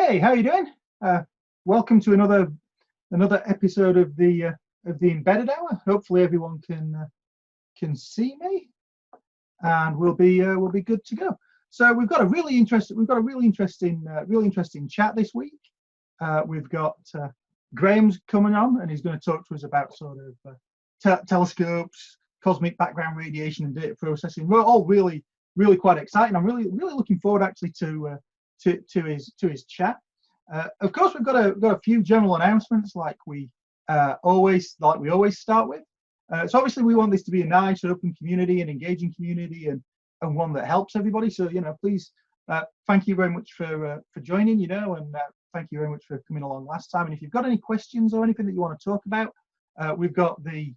Hey, how you doing? Welcome to another episode of the Embedded Hour. Hopefully everyone can see me, and we'll be good to go. So we've got a really interesting chat this week. We've got Graeme's coming on, and he's going to talk to us about sort of telescopes, cosmic background radiation, and data processing. We're all really quite excited. I'm really looking forward actually to his chat. Of course, we've got a few general announcements like we always start with. So obviously we want this to be a nice, open community, an engaging community, and one that helps everybody. So please, thank you very much for joining. And thank you very much for coming along last time. And if you've got any questions or anything that you want to talk about, we've got the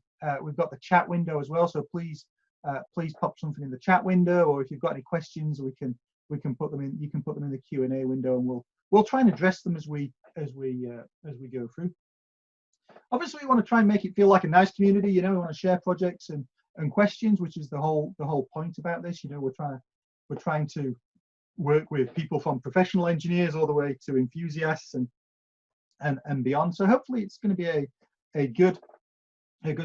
chat window as well. So please pop something in the chat window, or if you've got any questions, we can put them in. You can put them in the Q&A window, and we'll try and address them as we go through. Obviously, we want to try and make it feel like a nice community. We want to share projects and questions, which is the whole point about this. We're trying to work with people from professional engineers all the way to enthusiasts and beyond. So hopefully, it's going to be a good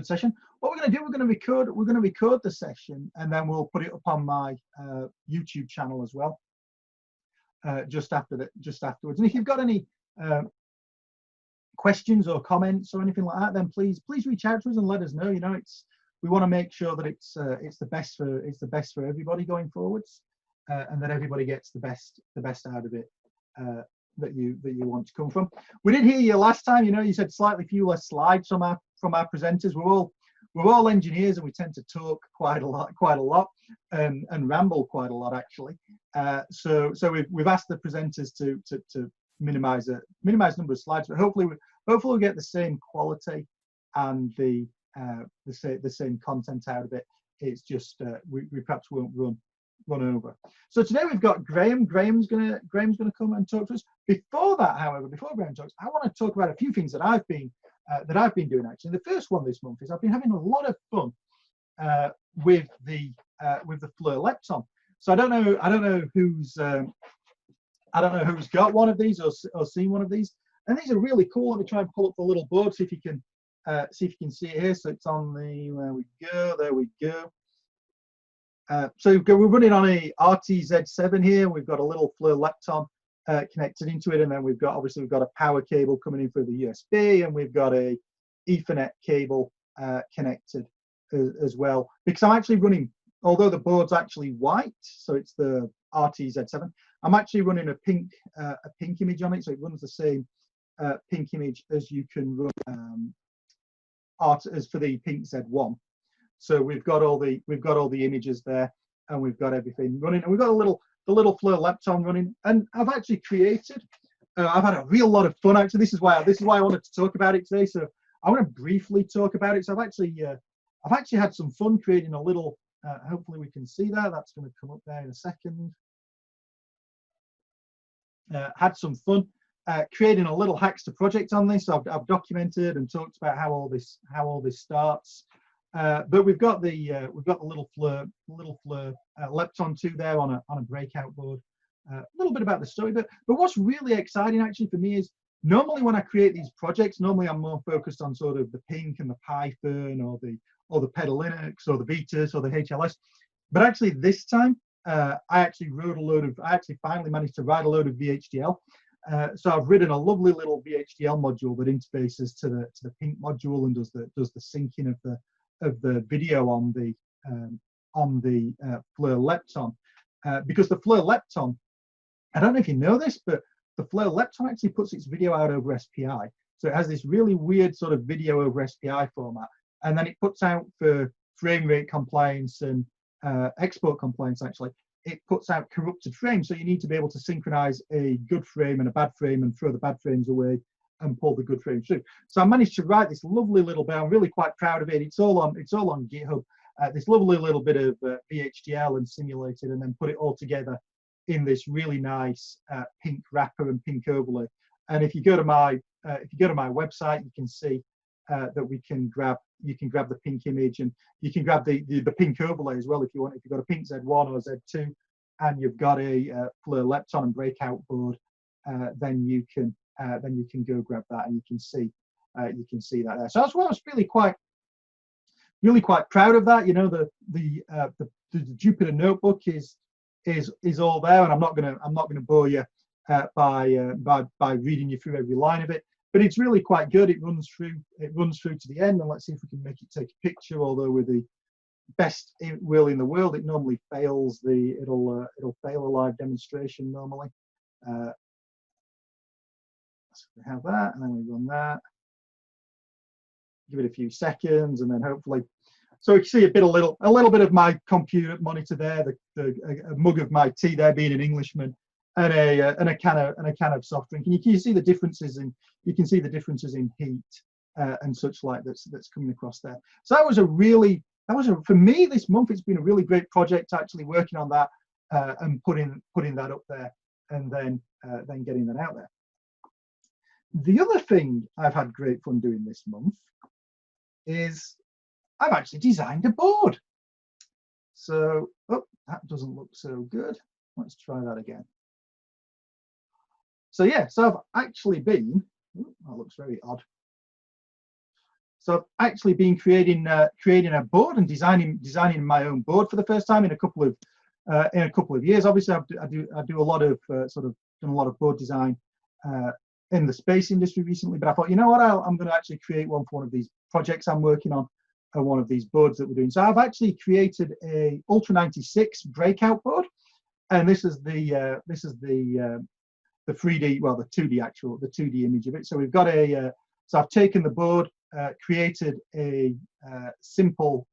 session. What we're going to do, we're going to record the session, and then we'll put it up on my YouTube channel as well. Just afterwards. And if you've got any questions or comments or anything like that, then please reach out to us and let us know. We want to make sure that it's the best for everybody going forwards, and that everybody gets the best out of it that you want to come from. We did hear you last time. You said slightly few less slides from our presenters. We're all engineers, and we tend to talk quite a lot, and ramble quite a lot actually. So we've asked the presenters to minimize number of slides, but hopefully we'll get the same quality and the same content out of it. It's just we perhaps won't run over. So today we've got Graeme. Graeme's gonna come and talk to us. Before that, however, before Graeme talks, I want to talk about a few things that I've been doing actually. The first one this month is I've been having a lot of fun with the FLIR Lepton. So I don't know who's got one of these or seen one of these. And these are really cool. Let me try and pull up the little board, see if you can see it here. So it's on the, there we go. So we're running on a RTZ7 here. We've got a little FLIR Lepton connected into it, and then we've got a power cable coming in through the USB, and we've got a Ethernet cable connected as well. Because I'm actually running, although the board's actually white, so it's the RTZ7, I'm actually running a pink image on it, so it runs the same pink image as you can run as for the pink Z1. So we've got all the images there, and we've got everything running, and we've got the little FLIR Lepton running. And I've actually created. I've had a real lot of fun actually. This is why I wanted to talk about it today. So I want to briefly talk about it. So I've actually had some fun creating a little. Hopefully we can see that. That's going to come up there in a second. Had some fun creating a little Hackster project on this. So I've documented and talked about how all this starts. But we've got the little FLIR Lepton 2 there on a breakout board. A little bit about the story, but what's really exciting actually for me is normally when I create these projects, normally I'm more focused on sort of the Pink and the Python or the Pedal Linux or the Vitas or the HLS. But actually this time I actually finally managed to write a load of VHDL. So I've written a lovely little VHDL module that interfaces to the Pink module and does the syncing of the video on the FLIR Lepton, because the FLIR Lepton, I don't know if you know this, but the FLIR Lepton actually puts its video out over SPI. So it has this really weird sort of video over SPI format, and then it puts out for frame rate compliance and export compliance. Actually, it puts out corrupted frames, so you need to be able to synchronize a good frame and a bad frame and throw the bad frames away and pull the good frames through. So I managed to write this lovely little bit. I'm really quite proud of it. It's all on GitHub. This lovely little bit of VHDL and simulated, and then put it all together in this really nice pink wrapper and pink overlay. And if you go to my website, you can see that you can grab the pink image, and you can grab the pink overlay as well if you want. If you've got a pink Z1 or Z2, and you've got a FLIR Lepton and breakout board, then you can go grab that, and you can see that there. So I was really quite proud of that. You know, the Jupyter notebook is all there, and I'm not gonna bore you by reading you through every line of it. But it's really quite good. It runs through to the end, and let's see if we can make it take a picture. Although with the best will in the world, it normally fails. It'll fail a live demonstration normally. So we have that, and then we run that. Give it a few seconds, and then hopefully, so you can see a little bit of my computer monitor there, a mug of my tea there, being an Englishman, and a can of soft drink. And you can see the differences in heat and such like that's coming across there. So for me this month, it's been a really great project actually working on that and putting that up there, and then getting that out there. The other thing I've had great fun doing this month is I've actually designed a board. So, oh, that doesn't look so good. Let's try that again. So yeah, so I've actually been, oh, that looks very odd. So I've actually been creating a board and designing my own board for the first time in a couple of years. Obviously, I do a lot of done a lot of board design in the space industry recently, but I thought, you know what, I'm going to actually create one for one of these projects I'm working on, one of these boards that we're doing. So I've actually created a Ultra 96 breakout board, and this is the 3D, well, the 2D image of it. So we've got so I've taken the board, created a simple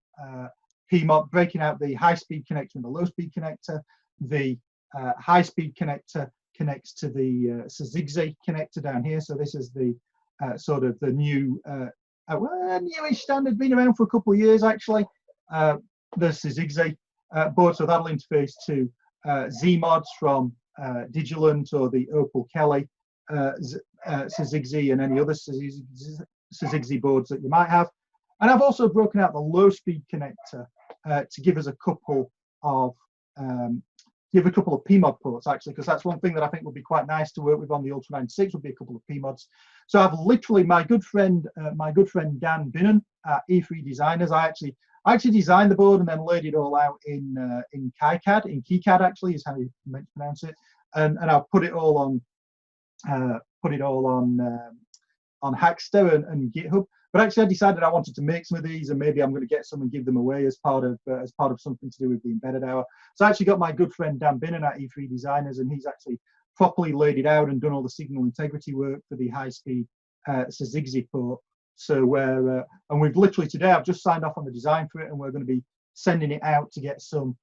PMOD, breaking out the high-speed connector and the low-speed connector. The high-speed connector connects to the Syzygy connector down here. So this is the sort of the new newish standard, been around for a couple of years actually. The Syzygy board, so that'll interface to Z-mods from Digilent or the Opal Kelly, Syzygy, and any other Syzygy boards that you might have. And I've also broken out the low-speed connector to give us a couple of PMOD ports, actually, because that's one thing that I think would be quite nice to work with on the Ultra 96, would be a couple of PMODs. So I've literally, my good friend Dan Binnen at E3 Designers, I actually designed the board and then laid it all out in KiCad actually is how you meant to pronounce it, and I'll put it all on Hackster and GitHub. But actually, I decided I wanted to make some of these, and maybe I'm going to get some and give them away as part of something to do with the embedded hour. So I actually got my good friend Dan Binnen at E3 Designers, and he's actually properly laid it out and done all the signal integrity work for the high-speed Syzygy port. So and we've literally today, I've just signed off on the design for it, and we're going to be sending it out to get some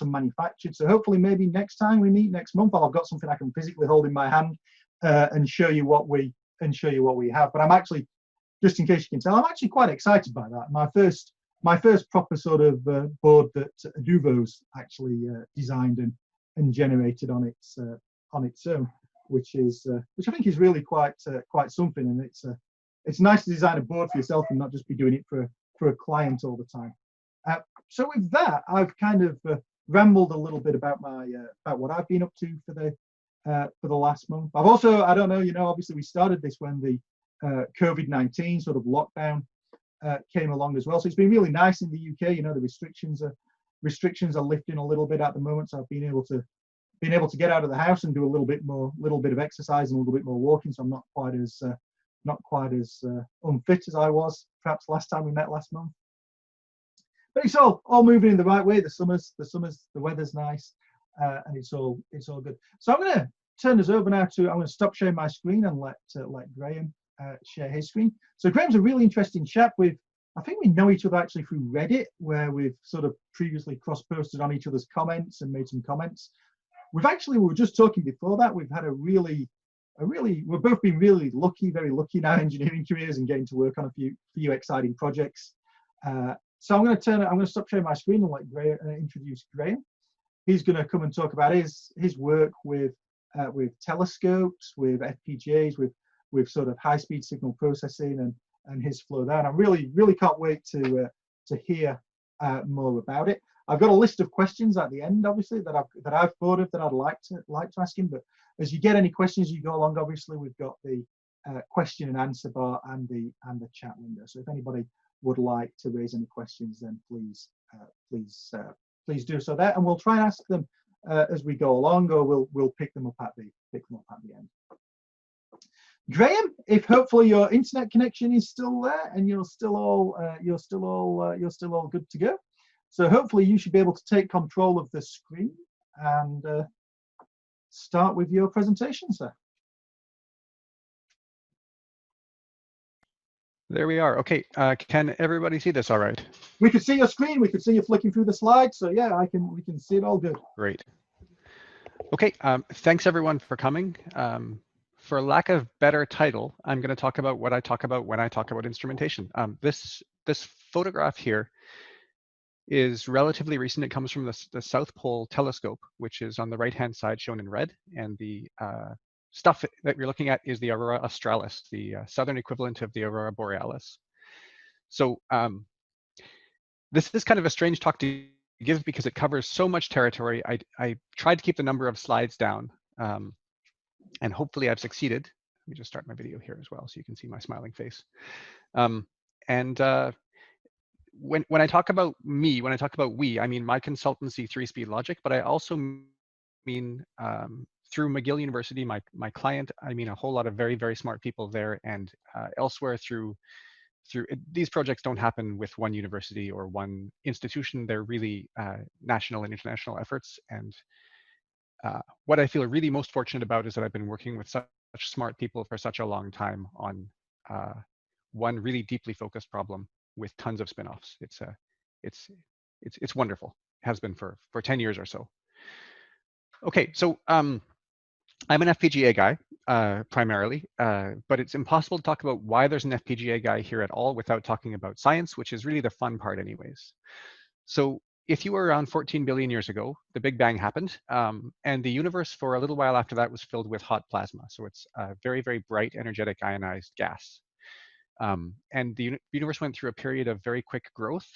manufactured. So hopefully, maybe next time we meet next month, I've got something I can physically hold in my hand and show you what we have. But I'm actually, just in case you can tell, I'm actually quite excited by that. My first proper sort of board that Aduvo's actually designed and generated on its own, which I think is really quite something. And it's nice to design a board for yourself and not just be doing it for a client all the time. So with that, I've kind of rambled a little bit about about what I've been up to for the last month. I've also, I don't know, you know, obviously we started this when the COVID-19 sort of lockdown came along as well. So it's been really nice in the UK. You know, the restrictions are lifting a little bit at the moment. So I've been able to get out of the house and do a little bit of exercise and a little bit more walking. So I'm not quite as unfit as I was perhaps last time we met last month. But it's all moving in the right way. The weather's nice, and it's all good. So I'm going to turn us over now I'm going to stop sharing my screen and let Graeme share his screen. So Graeme's a really interesting chap. I think we know each other actually through Reddit, where we've sort of previously cross-posted on each other's comments and made some comments. We were just talking before that. We've had we've both been really lucky, very lucky in our engineering careers and getting to work on a few exciting projects. So I'm going to stop sharing my screen and let Graeme introduce Graeme. He's going to come and talk about his work with telescopes, with FPGAs, with sort of high-speed signal processing and his flow there. And I really can't wait to hear more about it. I've got a list of questions at the end, obviously, that I've thought of that I'd like to ask him. But as you get any questions you go along, obviously we've got the question and answer bar and the chat window. So if anybody would like to raise any questions, then please do so there, and we'll try and ask them as we go along, or we'll pick them up at the end. Graeme, if hopefully your internet connection is still there and you're still all good to go, so hopefully you should be able to take control of the screen and start with your presentation, sir. There we are. Okay, can everybody see this all right? We could see your screen. We could see you flicking through the slides. So yeah, we can see it all good. Great. Okay, thanks everyone for coming. For lack of better title, I'm going to talk about what I talk about when I talk about instrumentation. This photograph here is relatively recent. It comes from the South Pole telescope, which is on the right-hand side shown in red, and the stuff that you're looking at is the Aurora Australis, the southern equivalent of the Aurora Borealis. So this is kind of a strange talk to give because it covers so much territory. I tried to keep the number of slides down, and hopefully I've succeeded. Let me just start my video here as well so you can see my smiling face. When I talk about me, when I talk about we, I mean my consultancy, 3-Speed Logic, but I also mean through McGill University, my client, I mean a whole lot of very, very smart people there, and elsewhere through these projects don't happen with one university or one institution. They're really national and international efforts. And what I feel really most fortunate about is that I've been working with such smart people for such a long time on one really deeply focused problem with tons of spin-offs. It's wonderful. It has been for 10 years or so. Okay, so I'm an FPGA guy primarily, but it's impossible to talk about why there's an FPGA guy here at all without talking about science, which is really the fun part anyways. So if you were around 14 billion years ago, the Big Bang happened, and the universe for a little while after that was filled with hot plasma. So it's a very, very bright, energetic, ionized gas. And the universe went through a period of very quick growth.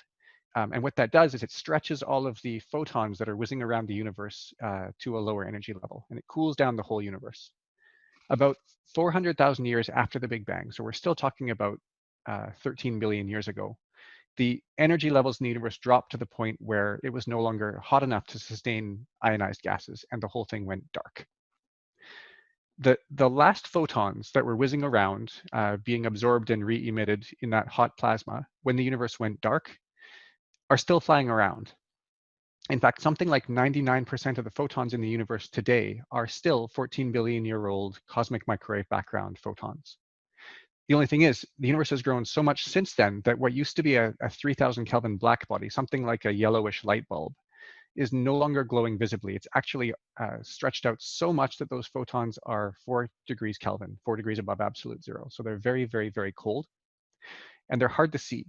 And what that does is it stretches all of the photons that are whizzing around the universe to a lower energy level, and it cools down the whole universe. About 400,000 years after the Big Bang, so we're still talking about 13 billion years ago, the energy levels in the universe dropped to the point where it was no longer hot enough to sustain ionized gases, and the whole thing went dark. The last photons that were whizzing around, being absorbed and re-emitted in that hot plasma, when the universe went dark, are still flying around. In fact, something like 99% of the photons in the universe today are still 14 billion year old cosmic microwave background photons. The only thing is, the universe has grown so much since then that what used to be a 3000 Kelvin black body, something like a yellowish light bulb, is no longer glowing visibly. It's actually stretched out so much that those photons are 4 degrees Kelvin, 4 degrees above absolute zero. So they're very, very, very cold, and they're hard to see.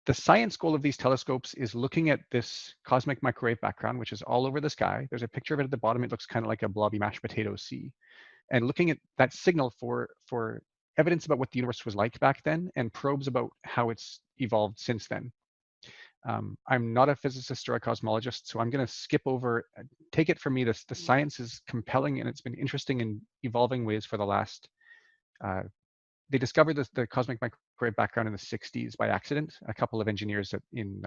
The science goal of these telescopes is looking at this cosmic microwave background, which is all over the sky. There's a picture of it at the bottom. It looks kind of like a blobby mashed potato sea. And looking at that signal for evidence about what the universe was like back then, and probes about how it's evolved since then. I'm not a physicist or a cosmologist, so I'm going to skip over. Take it from me, the science is compelling, and it's been interesting in evolving ways for the last they discovered the cosmic microwave background in the 60s by accident. A couple of engineers in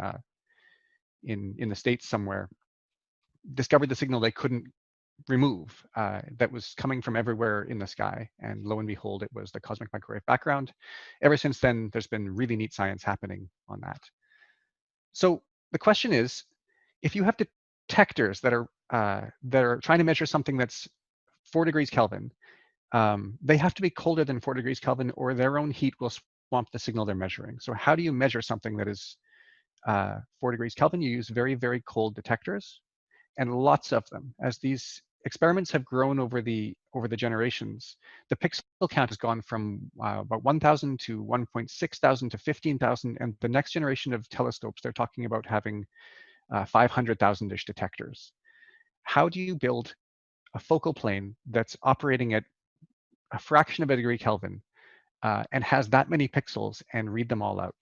the States somewhere discovered the signal they couldn't remove that was coming from everywhere in the sky. And lo and behold, it was the cosmic microwave background. Ever since then, there's been really neat science happening on that. So the question is, if you have detectors that are trying to measure something that's 4 degrees Kelvin, they have to be colder than 4 degrees Kelvin, or their own heat will swamp the signal they're measuring. So how do you measure something that is 4 degrees Kelvin? You use very, very cold detectors, and lots of them. As these experiments have grown over the generations, the pixel count has gone from about 1,000 to 1,600 to 15,000, and the next generation of telescopes, they're talking about having 500,000-ish detectors. How do you build a focal plane that's operating at a fraction of a degree Kelvin and has that many pixels and read them all out?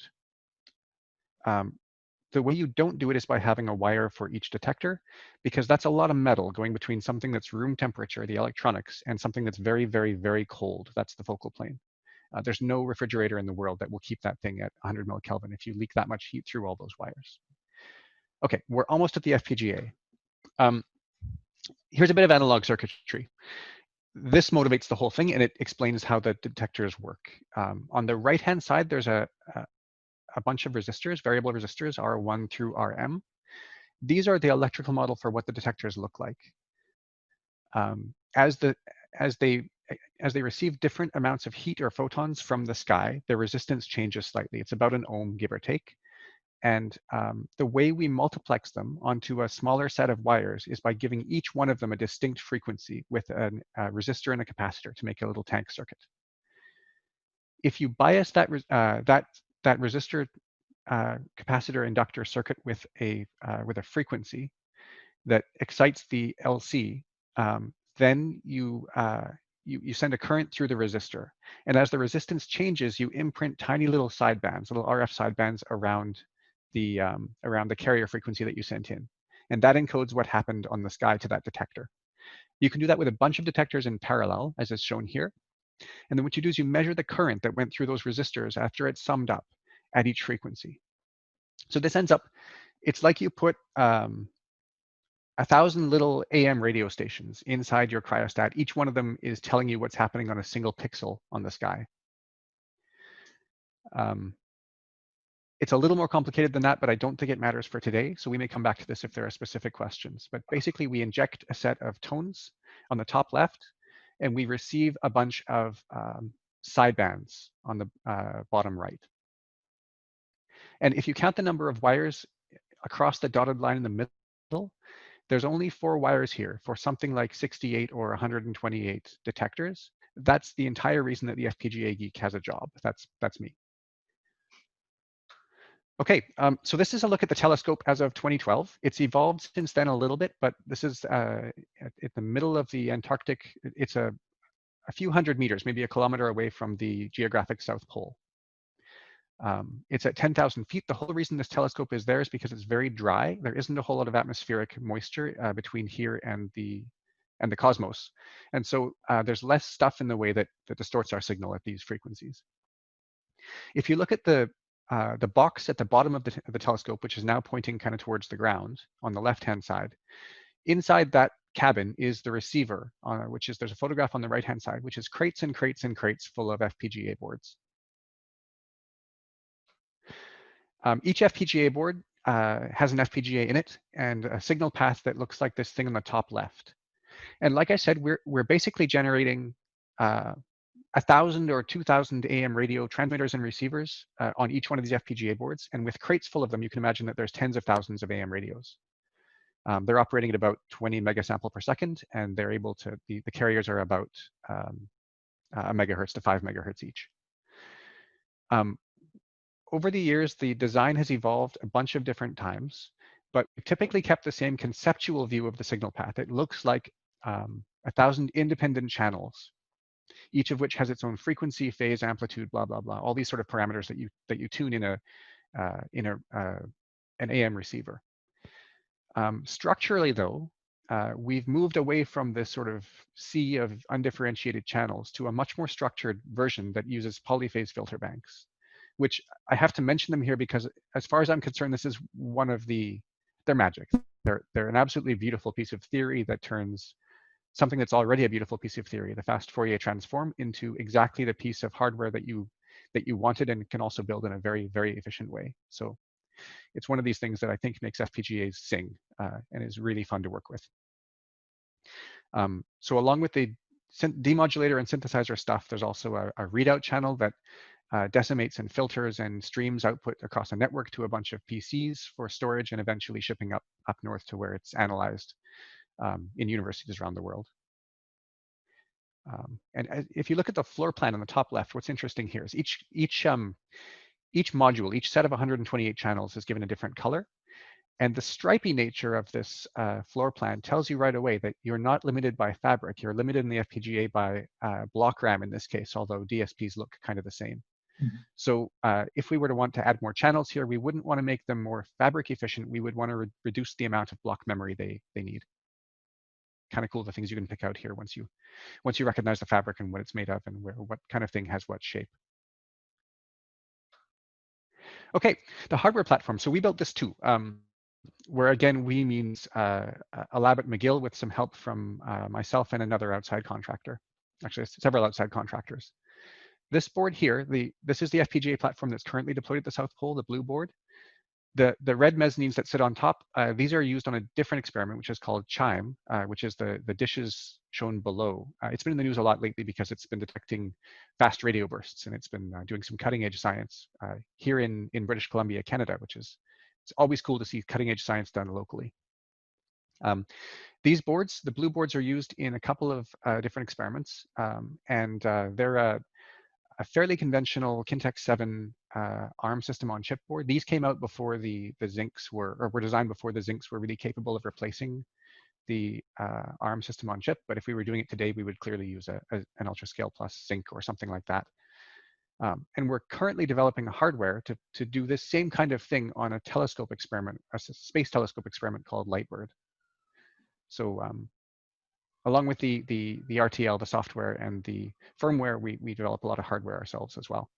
The way you don't do it is by having a wire for each detector, because that's a lot of metal going between something that's room temperature, the electronics, and something that's very, very, very cold. That's the focal plane. There's no refrigerator in the world that will keep that thing at 100 millikelvin if you leak that much heat through all those wires. Okay, we're almost at the FPGA. Here's a bit of analog circuitry. This motivates the whole thing, and it explains how the detectors work. On the right-hand side, there's a bunch of resistors, variable resistors, R1 through Rm. These are the electrical model for what the detectors look like. As they receive different amounts of heat or photons from the sky, their resistance changes slightly. It's about an ohm, give or take. And the way we multiplex them onto a smaller set of wires is by giving each one of them a distinct frequency with a resistor and a capacitor to make a little tank circuit. If you bias that resistor, capacitor, inductor circuit with a frequency that excites the LC, then you send a current through the resistor. And as the resistance changes, you imprint tiny little sidebands, little RF sidebands around the carrier frequency that you sent in. And that encodes what happened on the sky to that detector. You can do that with a bunch of detectors in parallel, as is shown here. And then what you do is you measure the current that went through those resistors after it's summed up at each frequency. So this ends up, it's like you put 1,000 little AM radio stations inside your cryostat. Each one of them is telling you what's happening on a single pixel on the sky. It's a little more complicated than that, but I don't think it matters for today. So we may come back to this if there are specific questions. But basically, we inject a set of tones on the top left, and we receive a bunch of sidebands on the bottom right. And if you count the number of wires across the dotted line in the middle, there's only 4 wires here for something like 68 or 128 detectors. That's the entire reason that the FPGA geek has a job. That's me. Okay, so this is a look at the telescope as of 2012. It's evolved since then a little bit, but this is at the middle of the Antarctic. It's a few hundred meters, maybe a kilometer away from the geographic South Pole. It's at 10,000 feet. The whole reason this telescope is there is because it's very dry. There isn't a whole lot of atmospheric moisture between here and the cosmos. And so there's less stuff in the way that distorts our signal at these frequencies. If you look at the box at the bottom of the telescope, which is now pointing kind of towards the ground on the left-hand side, inside that cabin is the receiver, there's a photograph on the right-hand side, which is crates and crates and crates full of FPGA boards. Each FPGA board has an FPGA in it and a signal path that looks like this thing on the top left. And like I said, we're basically generating 1,000 or 2,000 AM radio transmitters and receivers on each one of these FPGA boards. And with crates full of them, you can imagine that there's tens of thousands of AM radios. They're operating at about 20 megasample per second, and they're able to, the carriers are about a megahertz to 5 megahertz each. Over the years, the design has evolved a bunch of different times, but we've typically kept the same conceptual view of the signal path. It looks like 1,000 independent channels, each of which has its own frequency, phase, amplitude, blah, blah, blah, all these sort of parameters that you tune in an AM receiver. Structurally, though, we've moved away from this sort of sea of undifferentiated channels to a much more structured version that uses polyphase filter banks, which I have to mention them here because as far as I'm concerned, this is one of they're magic. They're an absolutely beautiful piece of theory that turns something that's already a beautiful piece of theory, the fast Fourier transform, into exactly the piece of hardware that you wanted and can also build in a very, very efficient way. So it's one of these things that I think makes FPGAs sing and is really fun to work with. So along with the demodulator and synthesizer stuff, there's also a readout channel that decimates and filters and streams output across a network to a bunch of PCs for storage and eventually shipping up north to where it's analyzed in universities around the world. And if you look at the floor plan on the top left, what's interesting here is each module, each set of 128 channels is given a different color. And the stripy nature of this floor plan tells you right away that you're not limited by fabric. You're limited in the FPGA by block RAM in this case, although DSPs look kind of the same. So if we were to want to add more channels here, we wouldn't want to make them more fabric efficient. We would want to reduce the amount of block memory they need. Kind of cool, the things you can pick out here once you recognize the fabric and what it's made of and what kind of thing has what shape. Okay, the hardware platform. So we built this too, where again, we means a lab at McGill with some help from myself and another outside contractor, actually several outside contractors. This board here, this is the FPGA platform that's currently deployed at the South Pole, the blue board. The red mezzanines that sit on top, these are used on a different experiment, which is called CHIME, which is the dishes shown below. It's been in the news a lot lately because it's been detecting fast radio bursts, and it's been doing some cutting edge science here in British Columbia, Canada, which is, it's always cool to see cutting edge science done locally. These boards, the blue boards, are used in a couple of different experiments, and they're a fairly conventional Kintex 7 ARM system on chip board. These came out before the Zincs were designed before the Zincs were really capable of replacing the ARM system on chip. But if we were doing it today, we would clearly use an UltraScale Plus Zinc or something like that. And we're currently developing a hardware to do this same kind of thing on a telescope experiment, a space telescope experiment called LIGHTBIRD. So along with the RTL, the software, and the firmware, we develop a lot of hardware ourselves as well.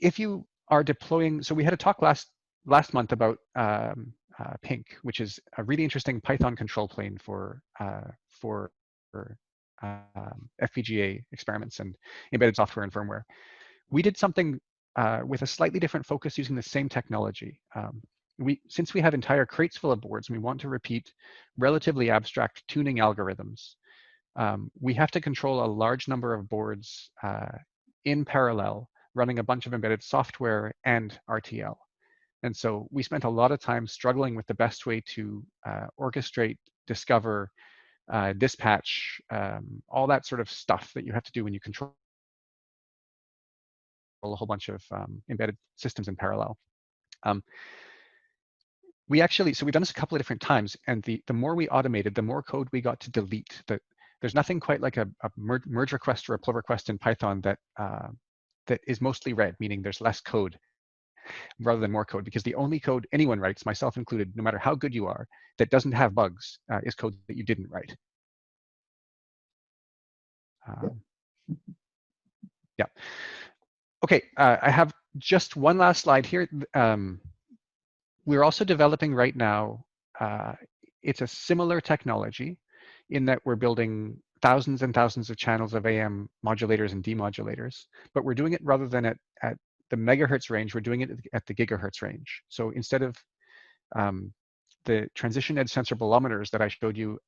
If you are deploying, so we had a talk last month about PINC, which is a really interesting Python control plane for FPGA experiments and embedded software and firmware. We did something with a slightly different focus using the same technology. Since we have entire crates full of boards and we want to repeat relatively abstract tuning algorithms, we have to control a large number of boards in parallel, running a bunch of embedded software and RTL. And so we spent a lot of time struggling with the best way to orchestrate, discover, dispatch, all that sort of stuff that you have to do when you control a whole bunch of embedded systems in parallel. So we've done this a couple of different times, and the more we automated, the more code we got to delete. There's nothing quite like a merge request or a pull request in Python that is mostly read, meaning there's less code rather than more code, because the only code anyone writes, myself included, no matter how good you are, that doesn't have bugs is code that you didn't write. Yeah. Okay, I have just one last slide here. We're also developing right now, it's a similar technology in that we're building thousands and thousands of channels of AM modulators and demodulators, but we're doing it rather than at the megahertz range, we're doing it at the gigahertz range. So instead of the transition edge sensor bolometers that I showed you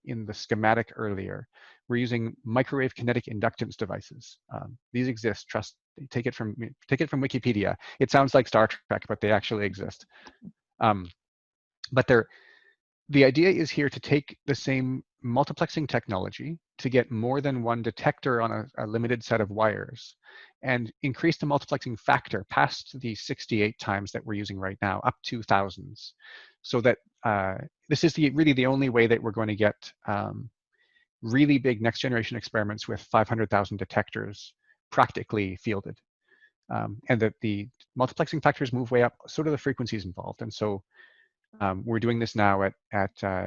in the schematic earlier, we're using microwave kinetic inductance devices. These exist, take it from Wikipedia. It sounds like Star Trek, but they actually exist. But the idea is here to take the same multiplexing technology to get more than one detector on a limited set of wires and increase the multiplexing factor past the 68 times that we're using right now, up to thousands. So that this is really the only way that we're going to get really big next generation experiments with 500,000 detectors practically fielded. And that the multiplexing factors move way up, so do the frequencies involved. And so we're doing this now at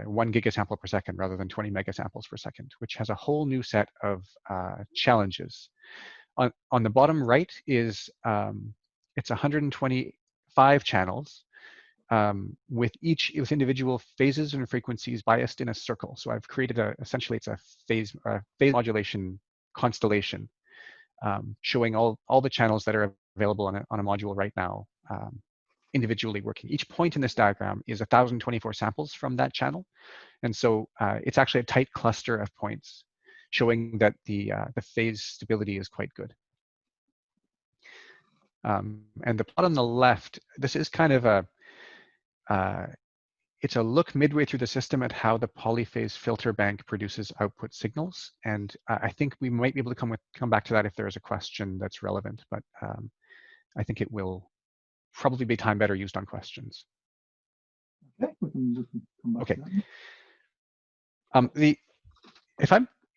1 gigasample per second rather than 20 megasamples per second, which has a whole new set of challenges. On the bottom right is it's 125 channels with individual phases and frequencies biased in a circle. So I've created essentially it's a phase modulation constellation showing all the channels that are available on a module right now. Individually working. Each point in this diagram is 1,024 samples from that channel. And so it's actually a tight cluster of points showing that the phase stability is quite good. And the plot on the left, this is kind of it's a look midway through the system at how the polyphase filter bank produces output signals. And I think we might be able to come back to that if there is a question that's relevant, but I think it will probably be time better used on questions. Okay, we can come back to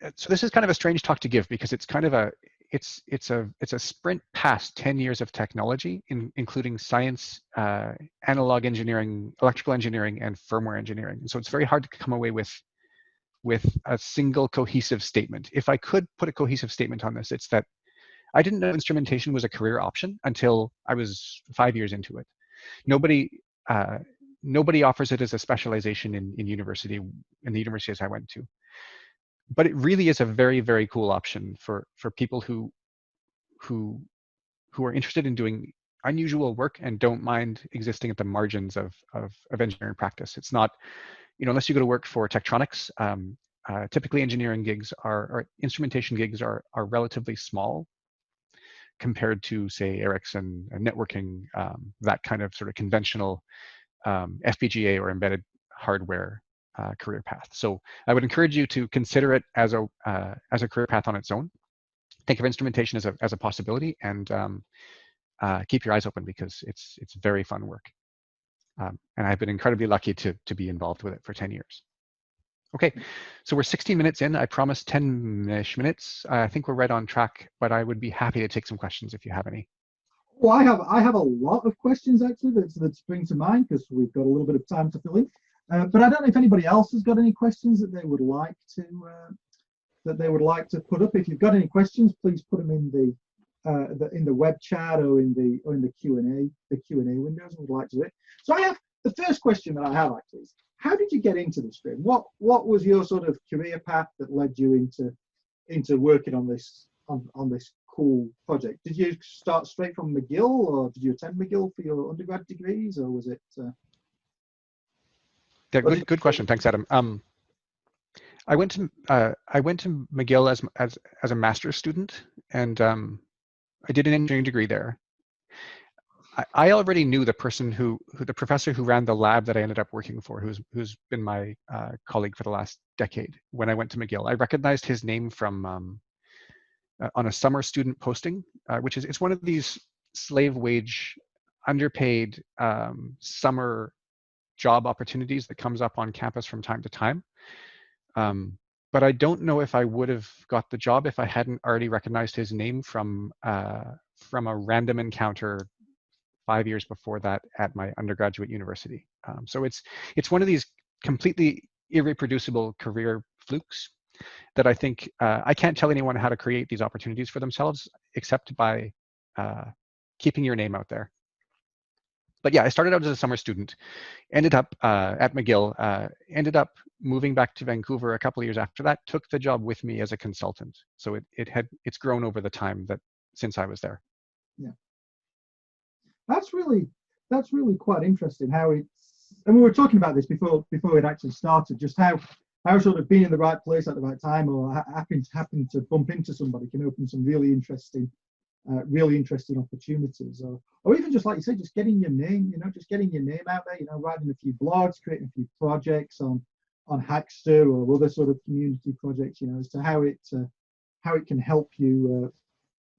that. So this is kind of a strange talk to give because it's kind of it's a sprint past 10 years of technology, including science, analog engineering, electrical engineering, and firmware engineering. And so it's very hard to come away with a single cohesive statement. If I could put a cohesive statement on this, it's that I didn't know instrumentation was a career option until I was 5 years into it. Nobody offers it as a specialization in the universities I went to. But it really is a very, very cool option for people who are interested in doing unusual work and don't mind existing at the margins of engineering practice. It's not, unless you go to work for Tektronix, typically engineering gigs or instrumentation gigs are relatively small compared to, say, Ericsson and networking, that kind of sort of conventional FPGA or embedded hardware career path. So I would encourage you to consider it as a career path on its own. Think of instrumentation as a possibility, and keep your eyes open, because it's very fun work. And I've been incredibly lucky to be involved with it for 10 years. Okay, so we're 16 minutes in. I promised 10-ish minutes. I think we're right on track, but I would be happy to take some questions if you have any. Well, I have a lot of questions actually that spring to mind, because we've got a little bit of time to fill in. But I don't know if anybody else has got any questions that they would like to put up. If you've got any questions, please put them in the web chat or in the Q&A windows. We'd like to do it. So I have the first question that I have actually is, how did you get into this, Graeme? What was your sort of career path that led you into working on this cool project? Did you start straight from McGill, or did you attend McGill for your undergrad degrees, or was it? Yeah, good question. Thanks, Adam. I went to McGill as a master's student, and I did an engineering degree there. I already knew the professor who ran the lab that I ended up working for, who's been my colleague for the last decade. When I went to McGill, I recognized his name from on a summer student posting, which is, it's one of these slave wage, underpaid summer job opportunities that comes up on campus from time to time. But I don't know if I would have got the job if I hadn't already recognized his name from a random encounter 5 years before that at my undergraduate university. So it's one of these completely irreproducible career flukes that I think I can't tell anyone how to create these opportunities for themselves except by keeping your name out there. But yeah, I started out as a summer student, ended up at McGill, ended up moving back to Vancouver a couple of years after that, took the job with me as a consultant. So it's grown over the time since I was there. Yeah, that's really quite interesting how it's, and we were talking about this before it actually started, just how sort of being in the right place at the right time, or happen to bump into somebody, can open some really interesting opportunities, or even just like you said, just getting your name, just getting your name out there, writing a few blogs, creating a few projects on Hackster or other sort of community projects, as to how it can help you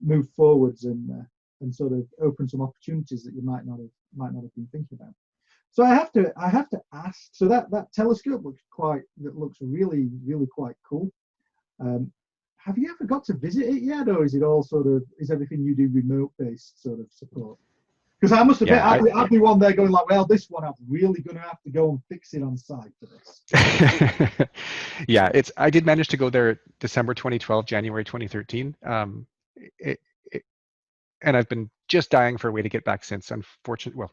move forwards and sort of open some opportunities that you might not have been thinking about. So I have to ask. So that telescope looks really quite cool. Have you ever got to visit it yet, or is everything you do remote-based sort of support? Because I must admit, I'd be one there going like, well, this one I'm really going to have to go and fix it on site for this. Yeah, I did manage to go there December 2012, January 2013. And I've been just dying for a way to get back since. Unfortunately,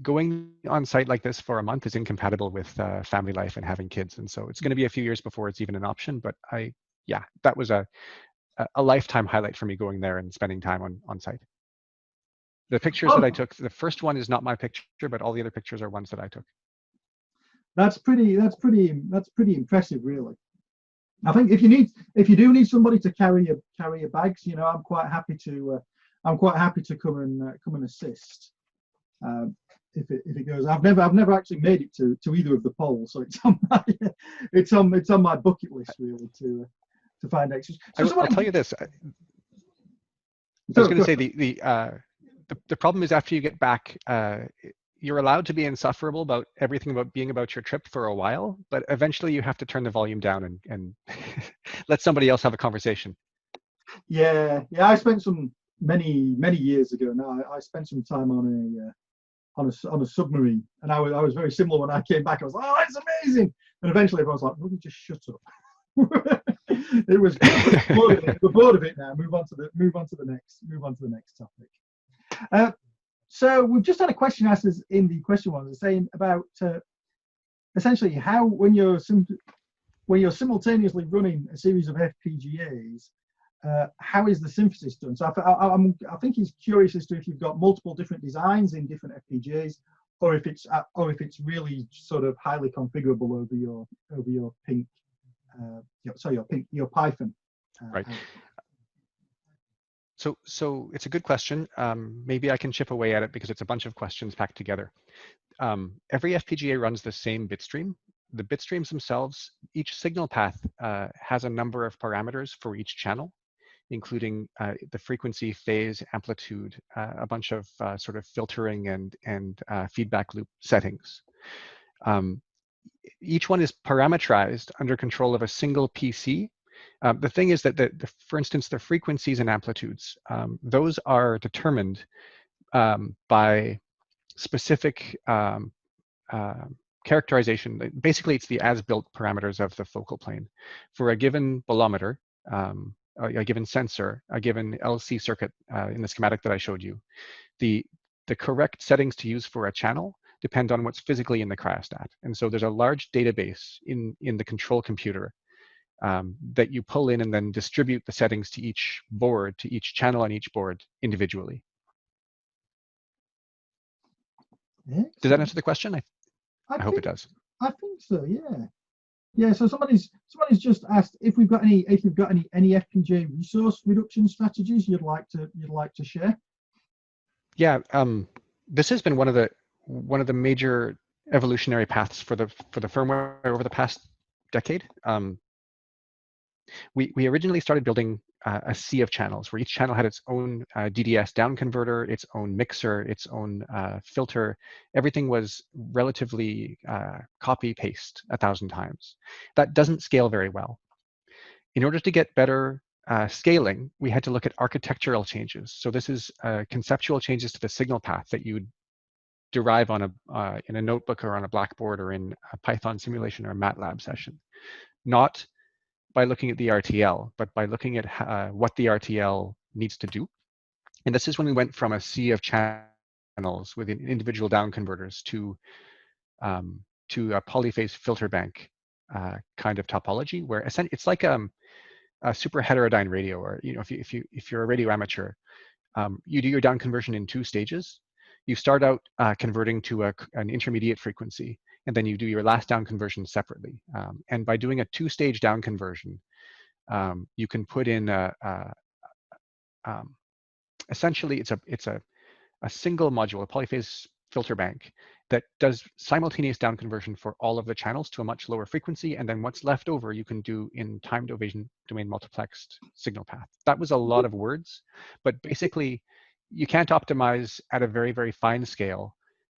going on site like this for a month is incompatible with family life and having kids, and so it's going to be a few years before it's even an option. But that was a lifetime highlight for me, going there and spending time on site. The pictures that I took, the first one is not my picture, but all the other pictures are ones that I took. That's pretty impressive, really. I think if you do need somebody to carry your bags, I'm quite happy to come and assist. If it goes, I've never actually made it to either of the poles, so it's on my bucket list really to find extras. So I'll tell you this. I was going to say the problem is, after you get back, you're allowed to be insufferable about everything about your trip for a while, but eventually you have to turn the volume down and let somebody else have a conversation. Yeah, yeah. I spent some many years ago now. I spent some time on a submarine, and I was very similar when I came back. I was like, oh, it's amazing, and eventually everyone was like, will you just shut up? It was good, but we're bored of it now. Move on to the next topic. So we've just had a question asked us in the question one, saying about essentially how when you're simultaneously running a series of FPGAs, how is the synthesis done? So I think he's curious as to if you've got multiple different designs in different FPGAs, or if it's really sort of highly configurable over your pink, your Python. Right. So it's a good question. Maybe I can chip away at it because it's a bunch of questions packed together. Every FPGA runs the same bit stream. The bit streams themselves, each signal path has a number of parameters for each channel, including the frequency, phase, amplitude, a bunch of sort of filtering and feedback loop settings. Each one is parameterized under control of a single PC. The thing is that, for instance, the frequencies and amplitudes, those are determined by specific characterization. Basically, it's the as-built parameters of the focal plane. For a given bolometer, a given sensor, a given LC circuit in the schematic that I showed you, the correct settings to use for a channel depend on what's physically in the cryostat. And so there's a large database in the control computer that you pull in and then distribute the settings to each board, to each channel on each board individually. Excellent. Does that answer the question? I hope it does. I think so. Yeah. Yeah. So somebody's just asked if you've got any FPGA resource reduction strategies you'd like to share. Yeah. This has been one of the major evolutionary paths for the firmware over the past decade. We originally started building a sea of channels where each channel had its own DDS down converter, its own mixer, its own filter. Everything was relatively copy paste 1,000 times. That doesn't scale very well. In order to get better scaling, we had to look at architectural changes. So this is conceptual changes to the signal path that you would derive on in a notebook or on a Blackboard or in a Python simulation or a MATLAB session. Not by looking at the RTL, but by looking at what the RTL needs to do. And this is when we went from a sea of channels with individual down converters to a polyphase filter bank kind of topology, where essentially it's like a super heterodyne radio, or if you're a radio amateur, you do your down conversion in 2 stages. You start out converting to an intermediate frequency, and then you do your last down conversion separately. And by doing a 2-stage down conversion, you can put in essentially it's a single module, a polyphase filter bank that does simultaneous down conversion for all of the channels to a much lower frequency, and then what's left over you can do in time domain multiplexed signal path. That was a lot of words, but basically you can't optimize at a very, very fine scale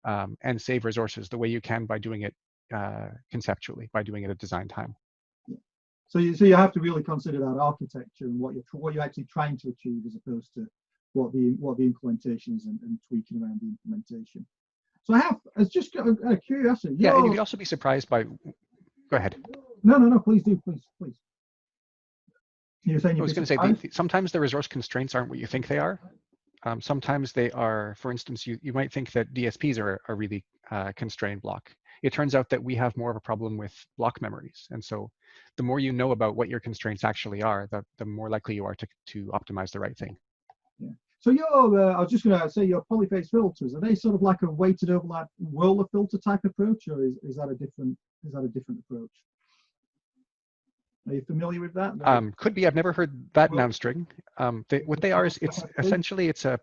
and save resources the way you can by doing it conceptually, by doing it at design time. So you have to really consider that architecture and what you're actually trying to achieve, as opposed to what the implementation is and tweaking around the implementation. So it's just a curiosity. Yeah, and you could also be surprised by. Go ahead. No, please do, please. You're saying I was going to say sometimes the resource constraints aren't what you think they are. Sometimes they are. For instance, you might think that DSPs are a really constrained block. It turns out that we have more of a problem with block memories, and so the more you know about what your constraints actually are, the more likely you are to optimize the right thing. Yeah. So I was just going to say, your polyphase filters, are they sort of like a weighted overlap roller filter type approach, or is that a different approach? Are you familiar with that? Could be. I've never heard that noun string. What they are is it's essentially it's a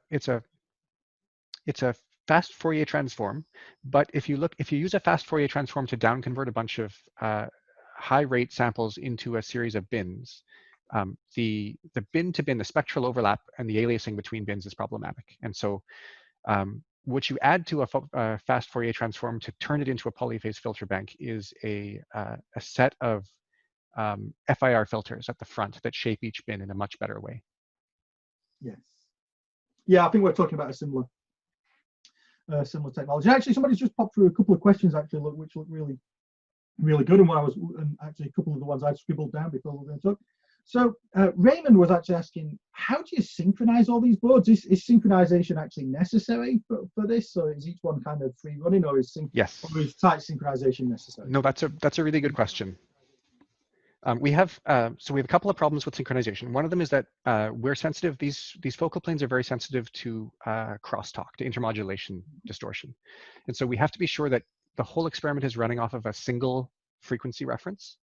fast Fourier transform, but if you use a fast Fourier transform to down convert a bunch of high rate samples into a series of bins, the bin to bin, the spectral overlap and the aliasing between bins is problematic. And so what you add to a fast Fourier transform to turn it into a polyphase filter bank is a set of FIR filters at the front that shape each bin in a much better way. Yes. Yeah, I think we're talking about a similar technology. Actually, somebody's just popped through a couple of questions actually, which look really good, and actually a couple of the ones I scribbled down before we were going to talk. So Raymond was actually asking, how do you synchronize all these boards? Is synchronization actually necessary for this, or is each one kind of free running, or is Yes. or is tight synchronization necessary? No, that's a really good question. We have a couple of problems with synchronization. One of them is that we're sensitive. These focal planes are very sensitive to crosstalk, to intermodulation distortion, and so we have to be sure that the whole experiment is running off of a single frequency reference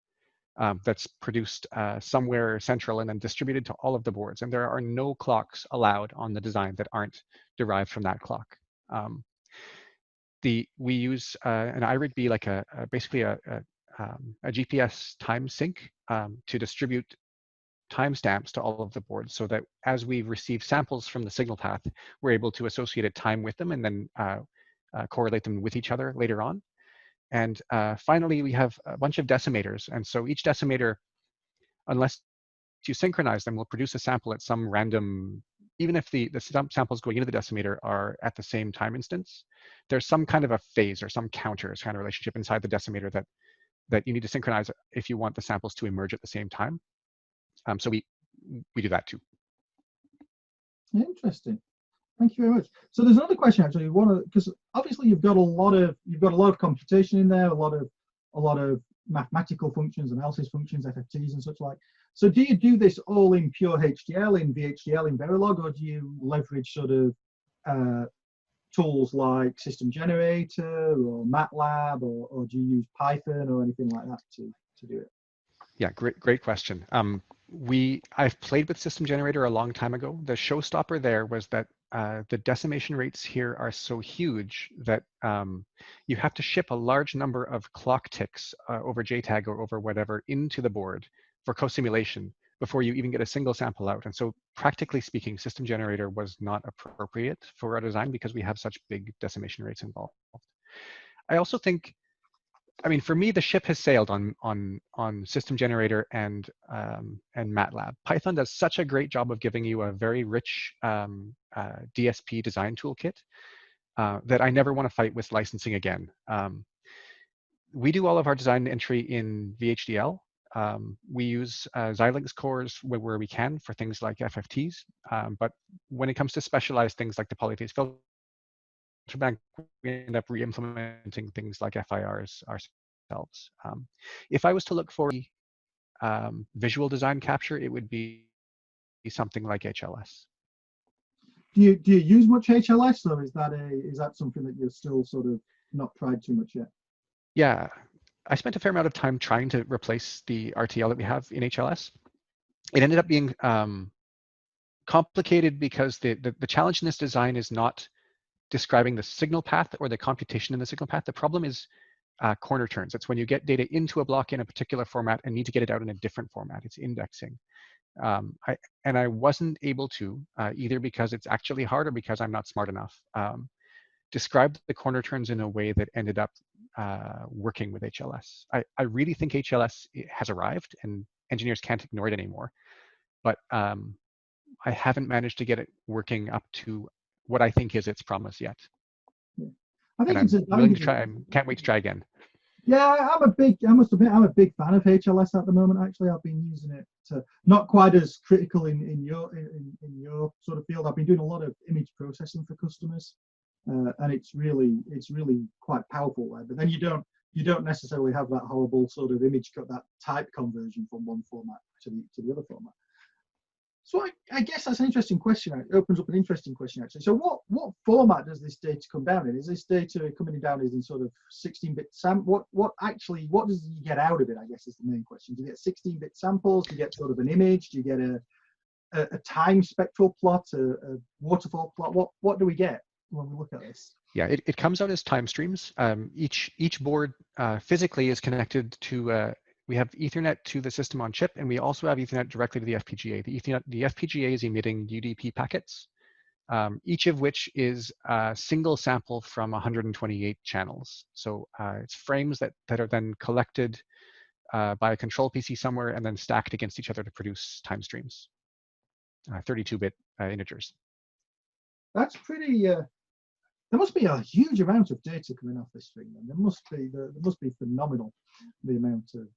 that's produced somewhere central and then distributed to all of the boards. And there are no clocks allowed on the design that aren't derived from that clock. We use an IRIG-B, like basically a GPS time sync to distribute timestamps to all of the boards, so that as we receive samples from the signal path, we're able to associate a time with them and then correlate them with each other later on. And finally, we have a bunch of decimators. And so each decimator, unless you synchronize them, will produce a sample at some random, even if the samples going into the decimator are at the same time instance, there's some kind of a phase or some counters kind of relationship inside the decimator that you need to synchronize if you want the samples to emerge at the same time. So we do that too. Interesting. Thank you very much. So there's another question actually. Because obviously you've got a lot of computation in there, a lot of mathematical functions, analysis functions, FFTs and such like. So do you do this all in pure HDL, in VHDL, in Verilog, or do you leverage sort of tools like System Generator or MATLAB, or do you use Python or anything like that to do it? Yeah, great question. I've played with System Generator a long time ago. The showstopper there was that the decimation rates here are so huge that you have to ship a large number of clock ticks over JTAG or over whatever into the board for co-simulation before you even get a single sample out. And so practically speaking, System Generator was not appropriate for our design because we have such big decimation rates involved. I also think, I mean, for me, the ship has sailed on System Generator and MATLAB. Python does such a great job of giving you a very rich DSP design toolkit that I never want to fight with licensing again. We do all of our design entry in VHDL. We use Xilinx cores where we can for things like FFTs. But when it comes to specialized things like the polyphase filter bank, we end up re-implementing things like FIRs ourselves. If I was to look for visual design capture, it would be something like HLS. Do you use much HLS, or is that something that you're still sort of not tried too much yet? Yeah, I spent a fair amount of time trying to replace the RTL that we have in HLS. It ended up being complicated because the challenge in this design is not describing the signal path or the computation in the signal path. The problem is corner turns. It's when you get data into a block in a particular format and need to get it out in a different format. It's indexing. I wasn't able to, either because it's actually hard or because I'm not smart enough, describe the corner turns in a way that ended up working with HLS. I really think HLS has arrived and engineers can't ignore it anymore. But I haven't managed to get it working up to what I think is its promise yet. Yeah. I think and I'm willing to try. I can't wait to try again. Yeah, I must admit, I'm a big fan of HLS at the moment. Actually, I've been using it not quite as critical in your sort of field. I've been doing a lot of image processing for customers, and it's really quite powerful there. But then you don't necessarily have that horrible sort of image cut, that type conversion from one format to the other format. So I guess that's an interesting question. It opens up an interesting question, actually. So what format does this data come down in? Is this data coming down in sort of 16-bit sample? What does you get out of it, I guess, is the main question. Do you get 16-bit samples? Do you get sort of an image? Do you get a time spectral plot, a waterfall plot? What do we get when we look at this? Yeah, it comes out as time streams. Each board physically is connected to we have Ethernet to the system on chip, and we also have Ethernet directly to the FPGA. The FPGA is emitting UDP packets, each of which is a single sample from 128 channels. So it's frames that are then collected by a control PC somewhere and then stacked against each other to produce time streams. 32-bit integers. That's pretty. There must be a huge amount of data coming off this thing. Then there must be phenomenal the amount of.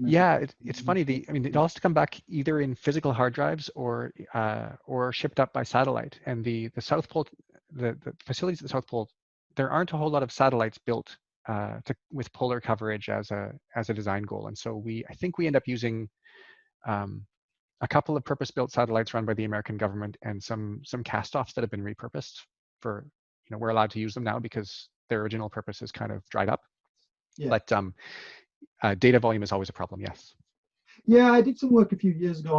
Yeah, it's funny. I mean, it all has to come back either in physical hard drives or shipped up by satellite. And the South Pole, the facilities at the South Pole, there aren't a whole lot of satellites built with polar coverage as a design goal. And so I think we end up using a couple of purpose-built satellites run by the American government and some cast-offs that have been repurposed for. We're allowed to use them now because their original purpose is kind of dried up. Yeah. But data volume is always a problem. Yes. Yeah, I did some work a few years ago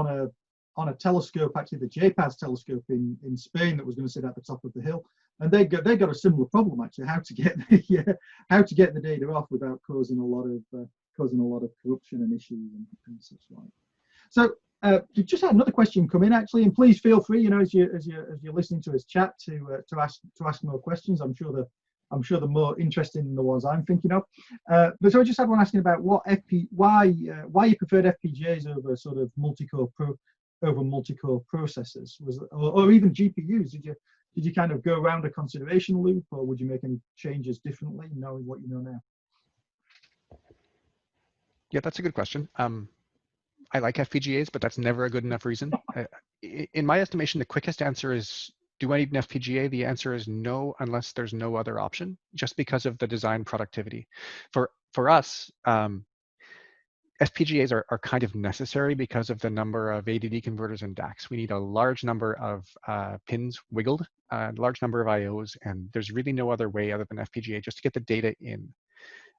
on a telescope, actually the JPAS telescope in Spain that was going to sit at the top of the hill, and they got a similar problem actually, how to get the data off without causing a lot of corruption and issues and such like. So. We just had another question come in actually, and please feel free, as you're listening to us chat, to ask more questions. I'm sure they're more interesting than the ones I'm thinking of. But so I just had one asking about why you preferred FPGAs over sort of multi-core processors, or even GPUs. Did you kind of go around a consideration loop, or would you make any changes differently, knowing what you know now? Yeah, that's a good question. I like FPGAs, but that's never a good enough reason. In my estimation, the quickest answer is, do I need an FPGA? The answer is no, unless there's no other option, just because of the design productivity. For us, FPGAs are kind of necessary because of the number of ADD converters and DACs. We need a large number of pins wiggled, a large number of IOs, and there's really no other way other than FPGA just to get the data in.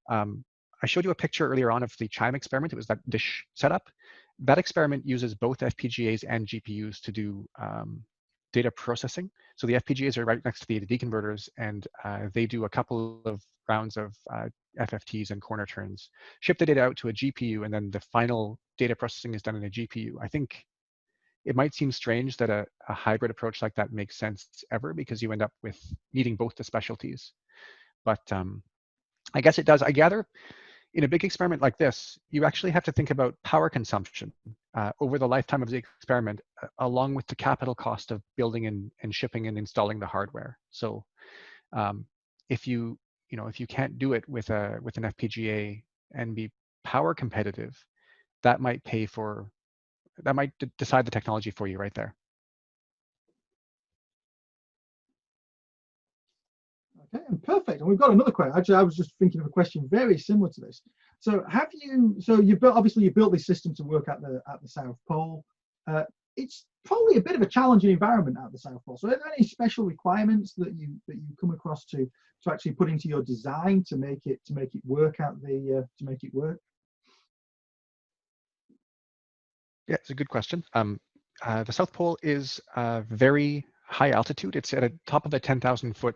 I showed you a picture earlier on of the Chime experiment. It was that dish setup. That experiment uses both FPGAs and GPUs to do data processing. So the FPGAs are right next to the ADD converters, and they do a couple of rounds of FFTs and corner turns, ship the data out to a GPU, and then the final data processing is done in a GPU. I think it might seem strange that a hybrid approach like that makes sense ever, because you end up with needing both the specialties. But I guess it does. I gather in a big experiment like this, you actually have to think about power consumption over the lifetime of the experiment, along with the capital cost of building and shipping and installing the hardware. So if you can't do it with an FPGA and be power competitive, that might decide the technology for you right there. Okay, and perfect. And we've got another question. Actually, I was just thinking of a question very similar to this. So you built this system to work at the South Pole. It's probably a bit of a challenging environment at the South Pole. So are there any special requirements that you come across to actually put into your design to make it work to make it work? Yeah, it's a good question. The South Pole is very high altitude. It's at the top of the 10,000-foot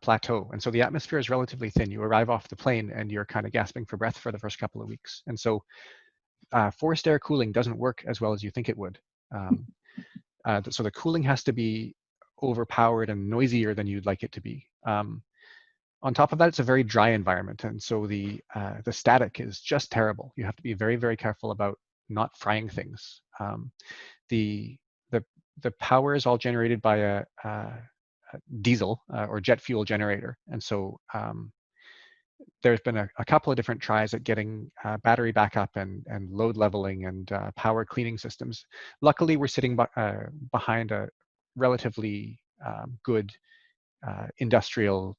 plateau, and so the atmosphere is relatively thin. You arrive off the plane and you're kind of gasping for breath for the first couple of weeks, and so forced air cooling doesn't work as well as you think it would. So the cooling has to be overpowered and noisier than you'd like it to be. On top of that, it's a very dry environment, and so the static is just terrible. You have to be very, very careful about not frying things. The power is all generated by a diesel or jet fuel generator, and so there's been a couple of different tries at getting battery backup and load leveling and power cleaning systems. Luckily, we're sitting behind a relatively good industrial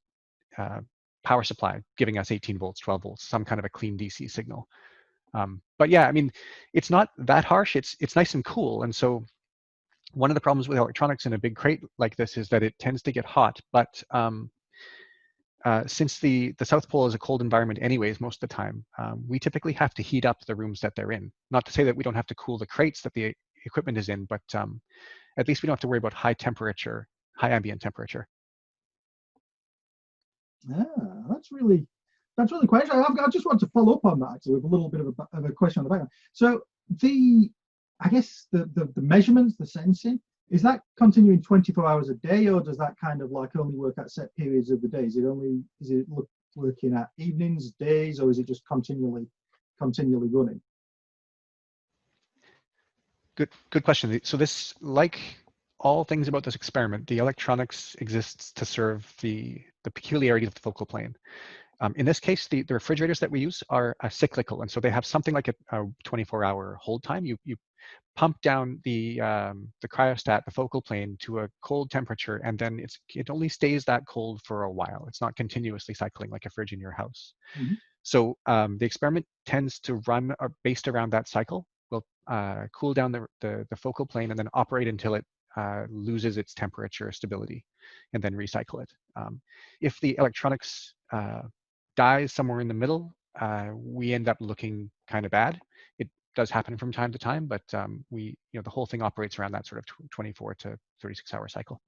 power supply, giving us 18 volts, 12 volts, some kind of a clean DC signal. But yeah, I mean, it's not that harsh. It's nice and cool, and so one of the problems with electronics in a big crate like this is that it tends to get hot. But since the South Pole is a cold environment anyways most of the time, we typically have to heat up the rooms that they're in. Not to say that we don't have to cool the crates that the equipment is in, but at least we don't have to worry about high ambient temperature. Yeah, that's really quite. I just want to follow up on that actually with a little bit of a question on the background. So I guess the measurements, the sensing, is that continuing 24 hours a day, or does that kind of like only work at set periods of the day? Is it working at evenings, days, or is it just continually running? Good question. So this, like all things about this experiment, the electronics exists to serve the peculiarities of the focal plane. In this case, the refrigerators that we use are cyclical, and so they have something like a 24-hour hold time. You pump down the cryostat, the focal plane, to a cold temperature, and then it only stays that cold for a while. It's not continuously cycling like a fridge in your house. Mm-hmm. So the experiment tends to run based around that cycle. We'll cool down the focal plane and then operate until it loses its temperature stability, and then recycle it. If the electronics dies somewhere in the middle, we end up looking kind of bad. It does happen from time to time, but the whole thing operates around that sort of 24 to 36-hour cycle.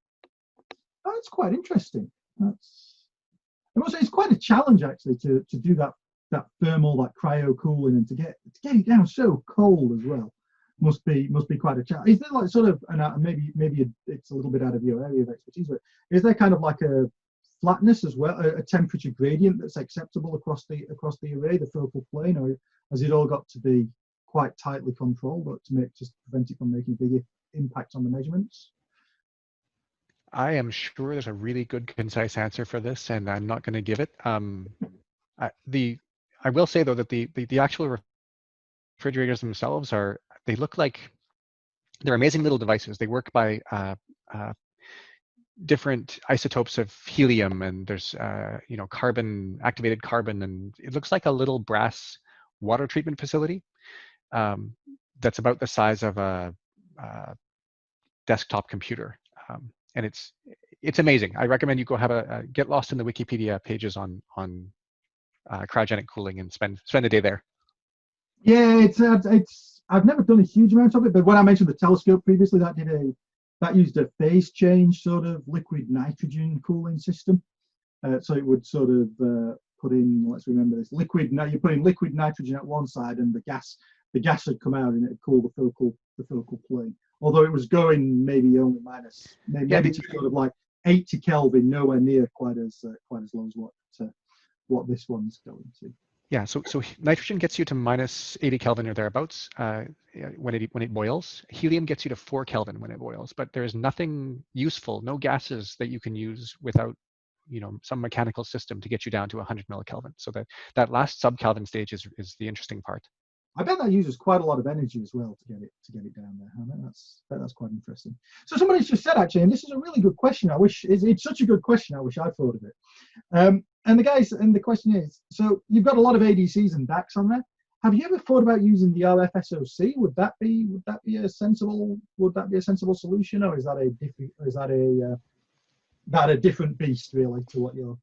Oh, that's quite interesting. I must say it's quite a challenge actually to do that thermal, that cryo cooling, and to get it down so cold as well. Must be quite a challenge. Is there like sort of, and maybe it's a little bit out of your area of expertise, but is there kind of like a flatness as well, a temperature gradient that's acceptable across the array, the focal plane, or has it all got to be quite tightly controlled, but to prevent it from making a big impact on the measurements? I am sure there's a really good, concise answer for this, and I'm not going to give it. I will say though that the actual refrigerators themselves they look like they're amazing little devices. They work by different isotopes of helium, and there's carbon, activated carbon, and it looks like a little brass water treatment facility that's about the size of a desktop computer, and it's amazing. I recommend you go get lost in the Wikipedia pages on cryogenic cooling and spend a day there. Yeah, it's I've never done a huge amount of it, but when I mentioned the telescope previously, that used a phase change sort of liquid nitrogen cooling system. So it would sort of put in, let's remember this, liquid. Now you put in liquid nitrogen at one side, and the gas would come out, and it would cool the focal plane. Although it was going maybe only maybe to sort of like 80 Kelvin, nowhere near quite as low as what this one's going to. Yeah, so nitrogen gets you to minus 80 Kelvin or thereabouts when it boils. Helium gets you to 4 Kelvin when it boils, but there's nothing useful, no gases that you can use without some mechanical system to get you down to 100 millikelvin. So that last sub-Kelvin stage is the interesting part. I bet that uses quite a lot of energy as well to get it down there. I bet that's quite interesting. So somebody's just said actually, and this is a really good question. I wish it's such a good question. I wish I thought of it. And the question is, so you've got a lot of ADCs and DACs on there. Have you ever thought about using the RF SoC? Would that be a sensible solution, or is that a different beast really to what you're?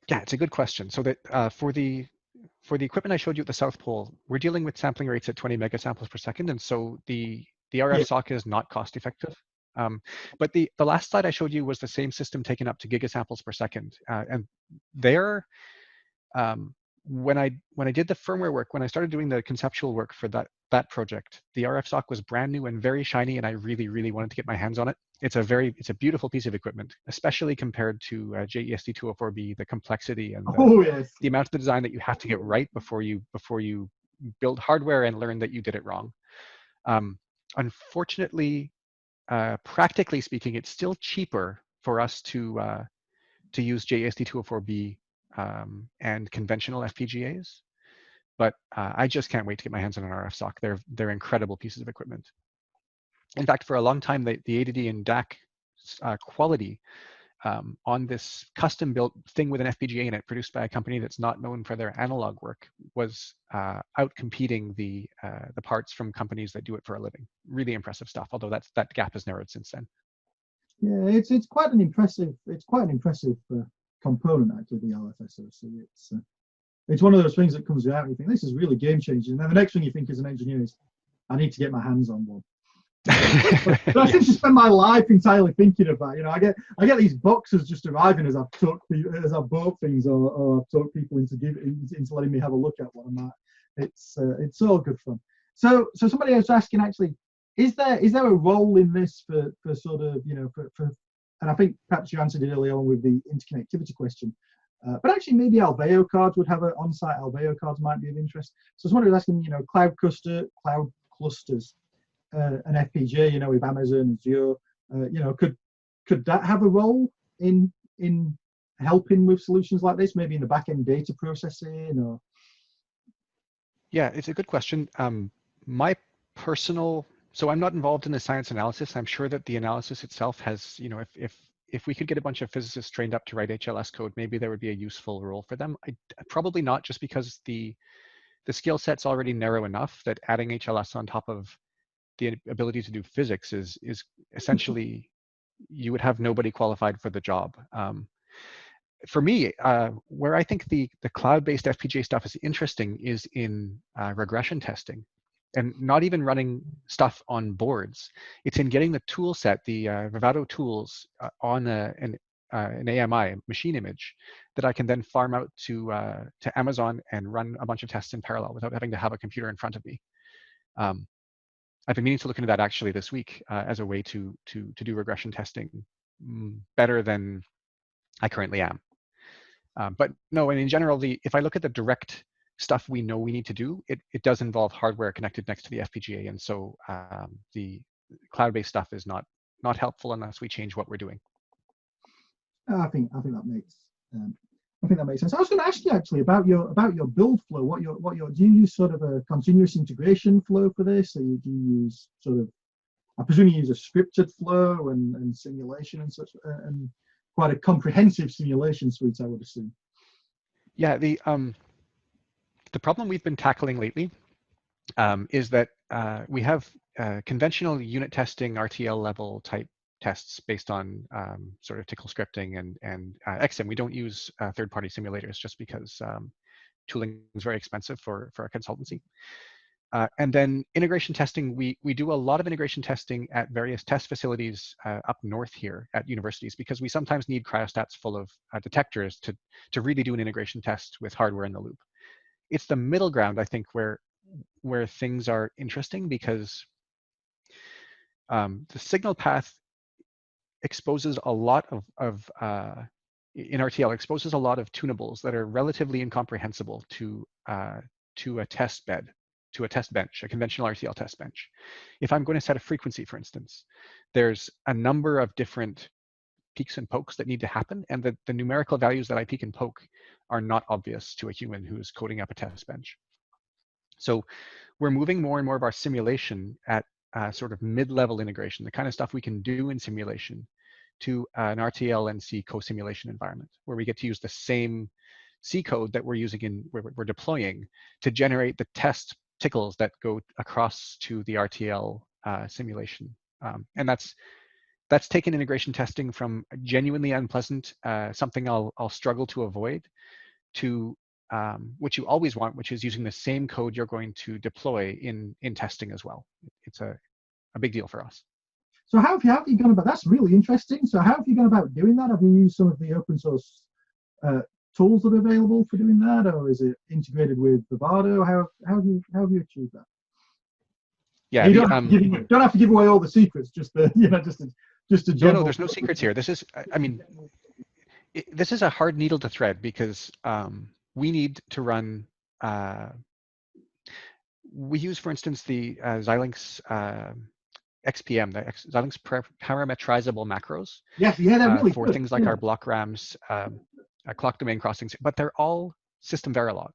Yeah, it's a good question. So that for the equipment I showed you at the South Pole, we're dealing with sampling rates at 20 megasamples per second, and so the RF sock is not cost effective. But the last slide I showed you was the same system taken up to gigasamples per second, and there, when I did the firmware work, when I started doing the conceptual work for that project, the RF sock was brand new and very shiny, and I really, really wanted to get my hands on it. It's a beautiful piece of equipment, especially compared to JESD204B, the complexity and the amount of the design that you have to get right before you build hardware and learn that you did it wrong. Unfortunately, practically speaking, it's still cheaper for us to use JESD204B and conventional FPGAs, but I just can't wait to get my hands on an RF sock. They're incredible pieces of equipment. In fact, for a long time, the ADD and DAC quality on this custom-built thing with an FPGA in it, produced by a company that's not known for their analog work, was outcompeting the parts from companies that do it for a living. Really impressive stuff. Although that gap has narrowed since then. Yeah, it's quite an impressive component actually. The RF SoC. It's one of those things that comes out and you think this is really game changing, and then the next thing you think as an engineer is, I need to get my hands on one. But I seem to spend my life entirely thinking of that. I get these boxes just arriving as I've bought things, or I've talked people into letting me have a look at what I'm at. It's all good fun. So somebody was asking actually, is there a role in this for sort of for and I think perhaps you answered it earlier on with the interconnectivity question. But actually, maybe Alveo cards would have on-site Alveo cards might be of interest. So somebody was asking, cloud clusters. an FPGA, you know, with Amazon, Azure, you know, could that have a role in helping with solutions like this, maybe in the back-end data processing or? Yeah, it's a good question. My personal, so I'm not involved in the science analysis. I'm sure that the analysis itself has, you know, if we could get a bunch of physicists trained up to write HLS code, maybe there would be a useful role for them. Probably not, just because the skill set's already narrow enough that adding HLS on top of the ability to do physics is essentially, you would have nobody qualified for the job. For me, where I think the cloud-based FPGA stuff is interesting is in regression testing, and not even running stuff on boards. It's in getting the tool set, the Vivado tools on an AMI machine image that I can then farm out to Amazon and run a bunch of tests in parallel without having to have a computer in front of me. I've been meaning to look into that actually this week as a way to do regression testing better than I currently am. But no, and in general, if I look at the direct stuff we know we need to do, it does involve hardware connected next to the FPGA, and so the cloud-based stuff is not helpful unless we change what we're doing. I think that makes sense. I was going to ask you actually about your build flow. What your do you use sort of a continuous integration flow for this, or do you use sort of, I presume you use a scripted flow and simulation and such, and quite a comprehensive simulation suite, I would assume. Yeah, the problem we've been tackling lately is that we have conventional unit testing, RTL level type tests based on sort of tickle scripting and XM. We don't use third-party simulators just because tooling is very expensive for a consultancy. And then integration testing, we do a lot of integration testing at various test facilities up north here at universities, because we sometimes need cryostats full of detectors to really do an integration test with hardware in the loop. It's the middle ground, I think, where things are interesting, because the signal path exposes a lot of in RTL, exposes a lot of tunables that are relatively incomprehensible to a test bed, to a test bench, a conventional RTL test bench. If I'm going to set a frequency, for instance, there's a number of different peaks and pokes that need to happen, and the numerical values that I peak and poke are not obvious to a human who's coding up a test bench. So we're moving more and more of our simulation at sort of mid-level integration, the kind of stuff we can do in simulation, to an RTL and C co-simulation environment, where we get to use the same C code that we're using we're deploying to generate the test tickles that go across to the RTL simulation. And that's taken integration testing from genuinely unpleasant, something I'll struggle to avoid, to what you always want, which is using the same code you're going to deploy in testing as well. It's a big deal for us. So how have you gone about? That's really interesting. So how have you gone about doing that? Have you used some of the open source tools that are available for doing that, or is it integrated with Vivado? How have you achieved that? Yeah, you don't have to give away all the secrets. Just the just a general. No, there's no secrets here. This is, I mean, this is a hard needle to thread, because we need to run. We use, for instance, the Xilinx XPM, the Xilinx parametrizable macros. Yeah, they're really for good. things like our block RAMs, clock domain crossings, but they're all system Verilog.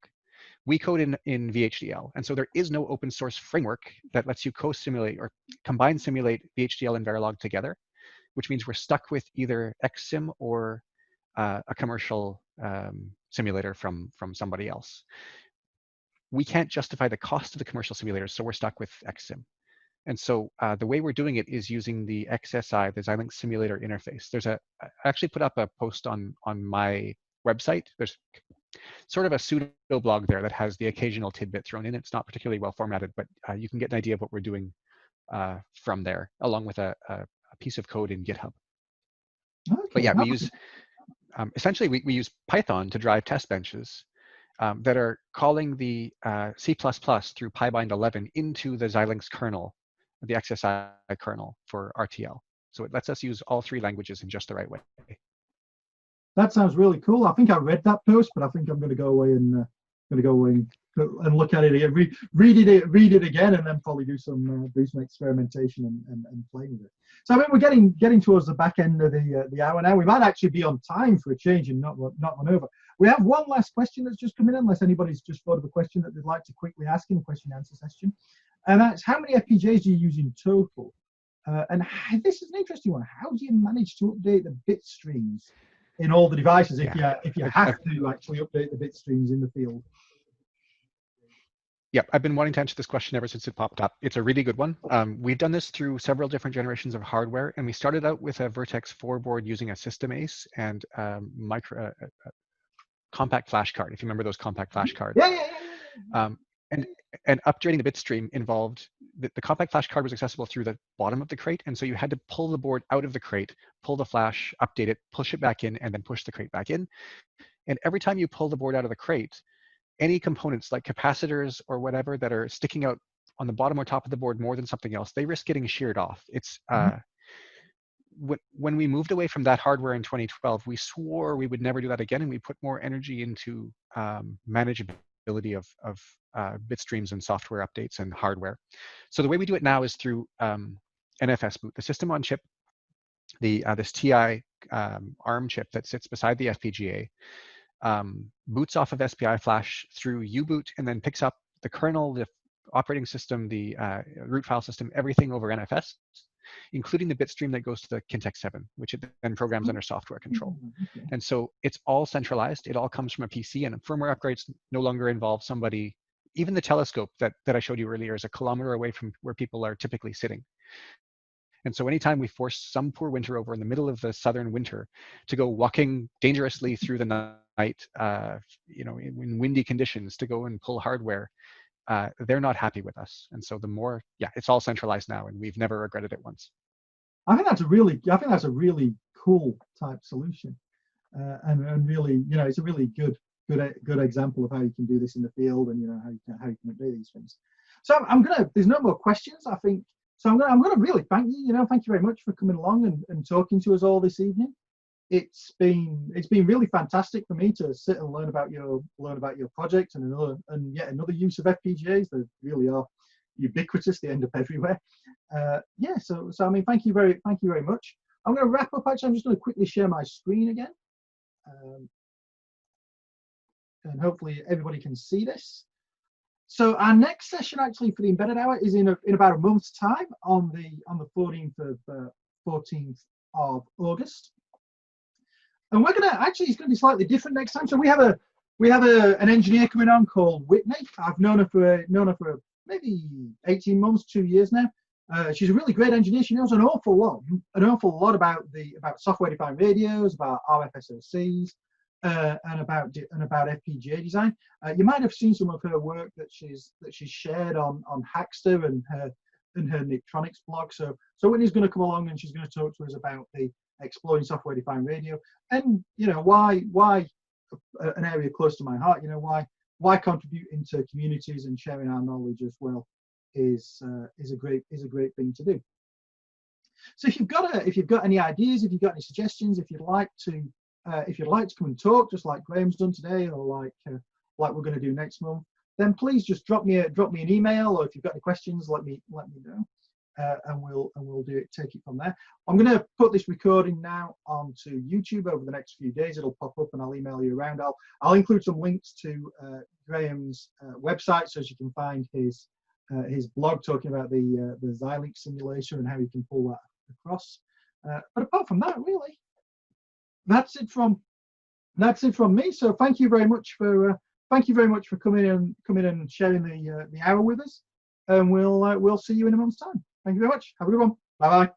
We code in VHDL, and so there is no open source framework that lets you co-simulate or combine simulate VHDL and Verilog together, which means we're stuck with either XSIM or a commercial simulator from somebody else. We can't justify the cost of the commercial simulators, so we're stuck with XSIM. And so the way we're doing it is using the XSI, the Xilinx Simulator Interface. I actually put up a post on my website. There's sort of a pseudo blog there that has the occasional tidbit thrown in. It's not particularly well formatted, but you can get an idea of what we're doing from there, along with a piece of code in GitHub. Okay, but yeah, we use, essentially we use Python to drive test benches that are calling the C++ through PyBind 11 into the Xilinx kernel, the XSI kernel for RTL. So it lets us use all three languages in just the right way. That sounds really cool. I think I read that post, but I think I'm going to go away and going to go and look at it again, read it again, and then probably do some experimentation and playing with it. So I mean, we're getting towards the back end of the hour now. We might actually be on time for a change and not run over. We have one last question that's just come in, unless anybody's just thought of a question that they'd like to quickly ask in the question and answer session. And that's, how many FPGAs do you use in total? And this is an interesting one. How do you manage to update the bit streams in all the devices if you have to actually update the bit streams in the field? Yep, I've been wanting to answer this question ever since it popped up. It's a really good one. We've done this through several different generations of hardware, and we started out with a Vertex 4 board using a system ace and compact flash card, if you remember those compact flash cards. Yeah. And updating the bit stream involved, the compact flash card was accessible through the bottom of the crate, and so you had to pull the board out of the crate, pull the flash, update it, push it back in, and then push the crate back in. And every time you pull the board out of the crate, any components like capacitors or whatever that are sticking out on the bottom or top of the board more than something else, they risk getting sheared off. It's when we moved away from that hardware in 2012, we swore we would never do that again, and we put more energy into manageability of bit streams and software updates and hardware. So the way we do it now is through NFS boot, the system on chip, this TI ARM chip that sits beside the FPGA. Boots off of SPI flash through U-boot and then picks up the kernel, the operating system, the root file system, everything over NFS, including the bit stream that goes to the Kintex 7, which it then programs under software control. And so it's all centralized. It all comes from a PC, and firmware upgrades no longer involve somebody. Even the telescope that I showed you earlier is a kilometer away from where people are typically sitting. And so anytime we force some poor winter over in the middle of the southern winter to go walking dangerously through the night, in windy conditions to go and pull hardware, they're not happy with us. And so it's all centralized now, and we've never regretted it once. I think that's a really cool type solution, and really, it's a really good example of how you can do this in the field, and how you can do these things. So there's no more questions, I think. So I'm gonna really thank you. Thank you very much for coming along and talking to us all this evening. It's been really fantastic for me to sit and learn about your project and yet another use of FPGAs. They really are ubiquitous. They end up everywhere. So I mean, thank you very much. I'm going to wrap up. Actually, I'm just going to quickly share my screen again, and hopefully everybody can see this. So our next session actually for the Embedded Hour is in about a month's time on the 14th of August. And we're gonna it's gonna be slightly different next time. So we have an engineer coming on called Whitney. I've known her for maybe 18 months, 2 years now. She's a really great engineer. She knows an awful lot about software-defined radios, about RF SoCs, and about FPGA design. You might have seen some of her work that she's shared on Hackster and her Nicktronics blog. So Whitney's going to come along and she's going to talk to us about the exploring software-defined radio, and why an area close to my heart. Why contributing to communities and sharing our knowledge as well is a great thing to do. So if you've got any ideas, if you've got any suggestions, if you'd like to come and talk, just like Graeme's done today, or like we're going to do next month, then please just drop me an email, or if you've got any questions, let me know, and we'll take it from there. I'm going to put this recording now onto YouTube over the next few days. It'll pop up and I'll email you around. I'll include some links to Graeme's website, so as you can find his blog talking about the Xilinx simulation and how you can pull that across. But apart from that, really, that's it from me. So thank you very much for coming in and sharing the hour with us, and we'll see you in a month's time. Thank you very much. Have a good one. Bye bye.